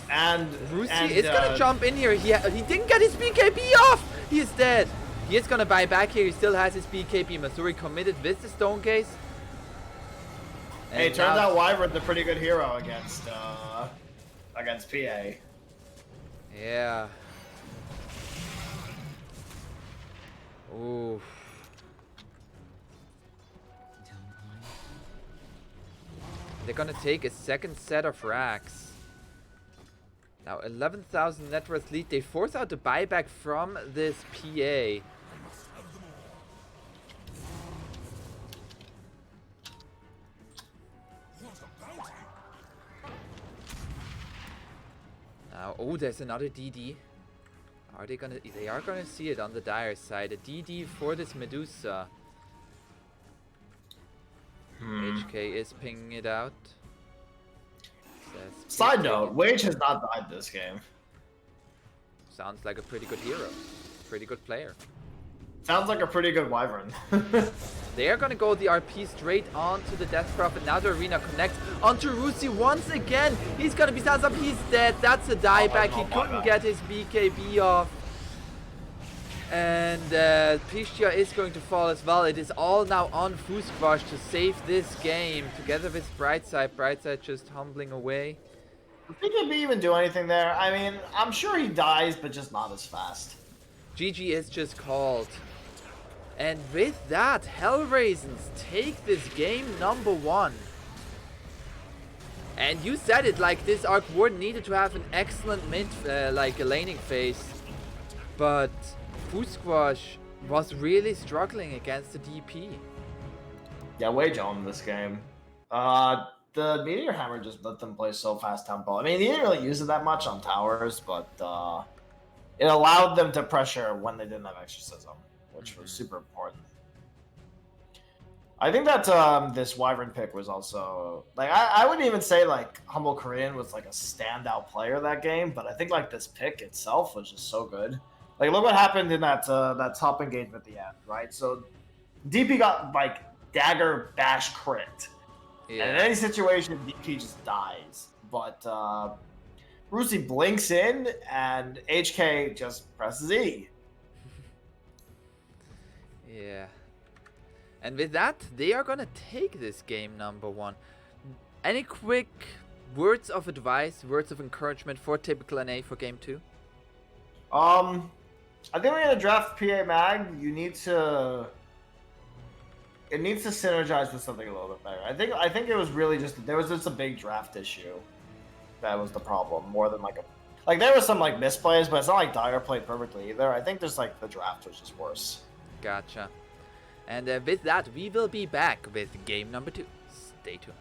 And Rusi is gonna jump in here. He didn't get his BKB off. He is dead. He is gonna buy back here. He still has his BKB. Matsuri committed with the stone gaze. And hey, turns out Wyvern's a pretty good hero against PA. Yeah. Ooh. They're gonna take a second set of racks. Now 11,000 net worth lead. They force out the buyback from this PA. Now, oh, there's another DD. Are they gonna? They are gonna see it on the Dire side. A DD for this Medusa. HK is pinging it out. Side note, Wage has not died this game. Sounds like a pretty good hero. Pretty good player. Sounds like a pretty good Wyvern. They are gonna go the RP straight onto the Death Prophet. Now the arena connects onto Rusi once again. He's gonna be stands up. He's dead. That's a dieback. He couldn't get his BKB off. And Pistia is going to fall as well. It is all now on Fusquash to save this game together with Brightside. Brightside just humbling away. Did BKB even do anything there? I mean, I'm sure he dies, but just not as fast. GG is just called. And with that, Hellraisins take this game number 1. And you said it, like this Arc Warden needed to have an excellent mid, like a laning phase. But Fusquash was really struggling against the DP. Yeah, Wage owned this game. The Meteor Hammer just let them play so fast tempo. I mean, he didn't really use it that much on towers, but it allowed them to pressure when they didn't have Exorcism, which was super important. I think that this Wyvern pick was also like I wouldn't even say like Humble Korean was like a standout player that game, but I think like this pick itself was just so good. Like look what happened in that top engagement at the end, right? So DP got like dagger bash crit. Yeah. And in any situation, DP just dies. But Rusi blinks in, and HK just presses E. Yeah. And with that, they are gonna take this game number 1. Any quick words of advice, words of encouragement for typical NA for game 2? I think we're gonna draft PA Mag. It needs to synergize with something a little bit better. I think it was really just there was just a big draft issue that was the problem more than like there was some like misplays, but it's not like Dire played perfectly either. I think just like the draft was just worse. Gotcha. And with that, we will be back with game number 2. Stay tuned.